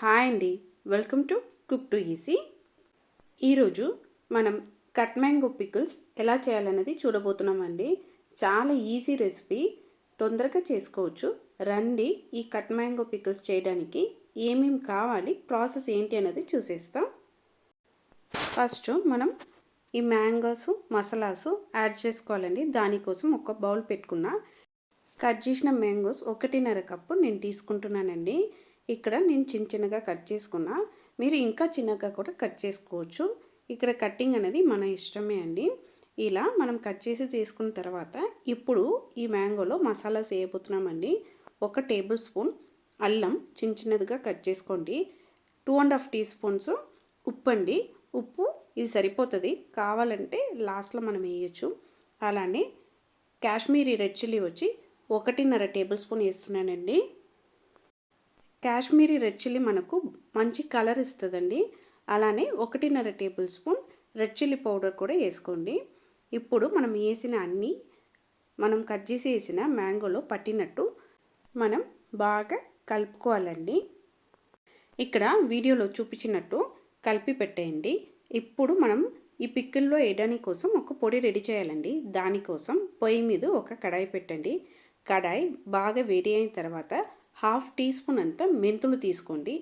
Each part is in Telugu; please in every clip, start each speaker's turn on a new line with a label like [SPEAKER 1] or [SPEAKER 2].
[SPEAKER 1] హాయ్ అండి, welcome to cook to easy. ఈరోజు మనం కట్ మ్యాంగో పికిల్స్ ఎలా చేయాలన్నది చూడబోతున్నామండి. చాలా ఈజీ రెసిపీ, తొందరగా చేసుకోవచ్చు. రండి ఈ కట్ మ్యాంగో పికిల్స్ చేయడానికి ఏమేమి కావాలి, ప్రాసెస్ ఏంటి అన్నది చూసేస్తాం. ఫస్ట్ మనం ఈ మ్యాంగోస్ మసాలాస్ యాడ్ చేసుకోవాలండి. దానికోసం ఒక బౌల్ పెట్టుకున్న. కట్ చేసిన మ్యాంగోస్ 1.5 కప్పు నేను తీసుకుంటున్నానండి. ఇక్కడ నేను చిన్నగా కట్ చేసుకున్నా. మీరు ఇంకా చిన్నగా కూడా కట్ చేసుకోవచ్చు. ఇక్కడ కట్టింగ్ అనేది మన ఇష్టమే అండి. ఇలా మనం కట్ చేసి తీసుకున్న తర్వాత ఇప్పుడు ఈ మ్యాంగోలో మసాలాస్ వేయబోతున్నామండి. 1 టేబుల్ స్పూన్ అల్లం చిన్నగా కట్ చేసుకోండి. 2.5 టీ స్పూన్స్ ఉప్పు అండి. ఉప్పు ఇది సరిపోతుంది, కావాలంటే లాస్ట్లో మనం వేయచ్చు. అలానే కాశ్మీరీ రెడ్ చిల్లీ వచ్చి 1.5 టేబుల్ స్పూన్ వేస్తున్నానండి. కాశ్మీరీ రెడ్ చిల్లీ మనకు మంచి కలర్ ఇస్తుందండి. అలానే 1.5 table spoon red chilli powder కూడా వేసుకోండి. ఇప్పుడు మనం వేసిన అన్నీ మనం కట్ చేసి వేసిన మ్యాంగోలో పట్టినట్టు మనం బాగా కలుపుకోవాలండి. ఇక్కడ వీడియోలో చూపించినట్టు కలిపి పెట్టేయండి. ఇప్పుడు మనం ఈ పికిల్లో వేయడానికి కోసం ఒక పొడి రెడీ చేయాలండి. దానికోసం పొయ్యి మీద ఒక కడాయి పెట్టండి. కడాయి బాగా వేడి అయిన తర్వాత 1/2 టీ స్పూన్ అంతా మెంతులు తీసుకోండి.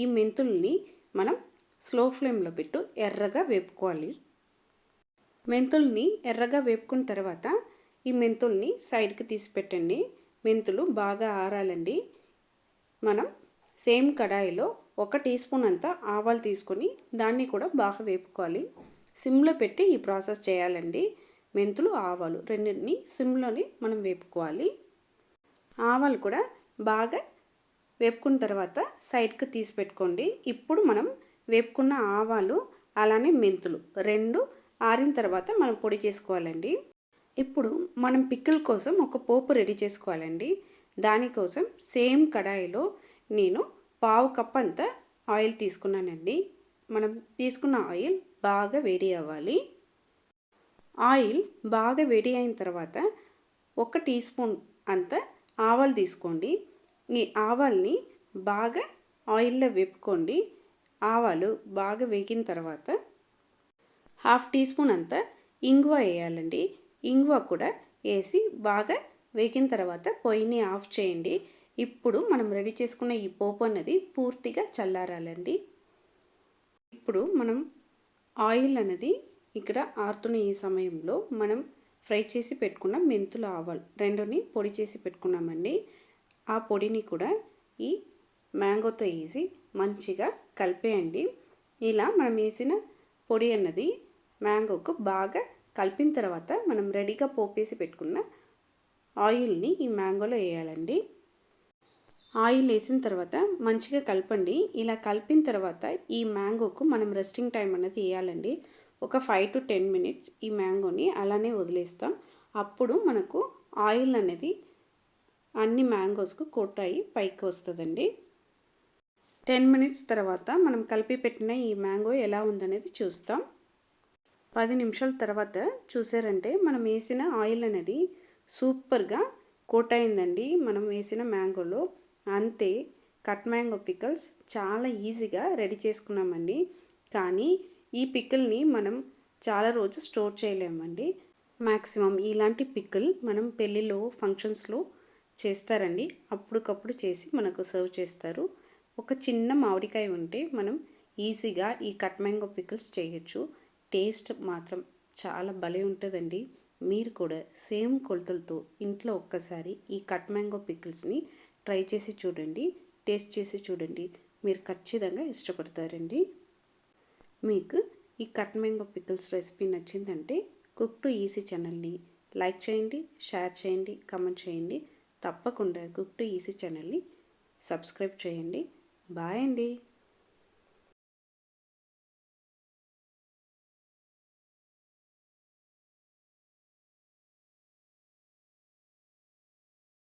[SPEAKER 1] ఈ మెంతుల్ని మనం స్లో ఫ్లేమ్లో పెట్టు ఎర్రగా వేపుకోవాలి. మెంతుల్ని ఎర్రగా వేపుకున్న తర్వాత ఈ మెంతుల్ని సైడ్కి తీసి పెట్టండి. మెంతులు బాగా ఆరాలండి. మనం సేమ్ కడాయిలో 1 టీ స్పూన్ అంతా ఆవాలు తీసుకొని దాన్ని కూడా బాగా వేపుకోవాలి. సిమ్లో పెట్టి ఈ ప్రాసెస్ చేయాలండి. మెంతులు ఆవాలు రెండింటిని సిమ్లోనే మనం వేపుకోవాలి. ఆవాలు కూడా బాగా వేపుకున్న తర్వాత సైడ్కి తీసి పెట్టుకోండి. ఇప్పుడు మనం వేపుకున్న ఆవాలు అలానే మెంతులు రెండు ఆరిన తర్వాత మనం పొడి చేసుకోవాలండి. ఇప్పుడు మనం పికిల్ కోసం ఒక పోపు రెడీ చేసుకోవాలండి. దానికోసం సేమ్ కడాయిలో నేను 1/2 కప్ అంతా ఆయిల్ తీసుకున్నానండి. మనం తీసుకున్న ఆయిల్ బాగా వేడి అవ్వాలి. ఆయిల్ బాగా వేడి అయిన తర్వాత 1 టీ స్పూన్ అంతా ఆవాలు తీసుకోండి. ఈ ఆవాల్ని బాగా ఆయిల్లో వేపుకోండి. ఆవాలు బాగా వేగిన తర్వాత 1/2 టీ స్పూన్ అంతా ఇంగువ వేయాలండి. ఇంగువ కూడా వేసి బాగా వేగిన తర్వాత పొయ్యిని ఆఫ్ చేయండి. ఇప్పుడు మనం రెడీ చేసుకున్న ఈ పోపు అన్నది పూర్తిగా చల్లారాలండి. ఇప్పుడు మనం ఆయిల్ అనేది ఇక్కడ ఆరుతున్న ఈ సమయంలో మనం ఫ్రై చేసి పెట్టుకున్న మెంతులు ఆవాలు రెండుని పొడి చేసి పెట్టుకున్నామండి. ఆ పొడిని కూడా ఈ మ్యాంగోతో వేసి మంచిగా కలిపేయండి. ఇలా మనం వేసిన పొడి అన్నది మ్యాంగోకు బాగా కలిపిన తర్వాత మనం రెడీగా పోపేసి పెట్టుకున్న ఆయిల్ని ఈ మ్యాంగోలో వేయాలండి. ఆయిల్ వేసిన తర్వాత మంచిగా కలపండి. ఇలా కలిపిన తర్వాత ఈ మ్యాంగోకు మనం రెస్టింగ్ టైం అనేది వేయాలండి. ఒక 5 to 10 మినిట్స్ ఈ మ్యాంగోని అలానే వదిలేస్తాం. అప్పుడు మనకు ఆయిల్ అనేది అన్ని మ్యాంగోస్కు కోట్ అయ్యి పైకి వస్తుందండి. 10 మినిట్స్ తర్వాత మనం కలిపి పెట్టిన ఈ మ్యాంగో ఎలా ఉందనేది చూస్తాం. 10 నిమిషాల తర్వాత చూసారంటే మనం వేసిన ఆయిల్ అనేది సూపర్గా కోట్ అయిందండి మనం వేసిన మ్యాంగోలో. అంతే, కట్ మ్యాంగో పికిల్స్ చాలా ఈజీగా రెడీ చేసుకున్నామండి. కానీ ఈ పికిల్ని మనం చాలా రోజు స్టోర్ చేయలేమండి. మ్యాక్సిమం ఇలాంటి పికిల్ మనం పెళ్ళిలో ఫంక్షన్స్లో చేస్తారండి. అప్పటికప్పుడు చేసి మనకు సర్వ్ చేస్తారు. ఒక చిన్న మామిడికాయ ఉంటే మనం ఈజీగా ఈ కట్ మ్యాంగో పికిల్స్ చేయొచ్చు. టేస్ట్ మాత్రం చాలా భలే ఉంటుందండి. మీరు కూడా సేమ్ కొలతలతో ఇంట్లో ఒక్కసారి ఈ కట్ మ్యాంగో పికిల్స్ని ట్రై చేసి చూడండి. టేస్ట్ చేసి చూడండి. మీరు ఖచ్చితంగా ఇష్టపడతారండి. మీకు ఈ కట్ మ్యాంగో పికిల్స్ రెసిపీ నచ్చిందంటే కుక్ టు ఈజీ ఛానల్ని లైక్ చేయండి, షేర్ చేయండి, కామెంట్ చేయండి. తప్పకుండా కుక్ టు ఈజీ ఛానల్ని సబ్స్క్రైబ్ చేయండి. బాయ్ అండి.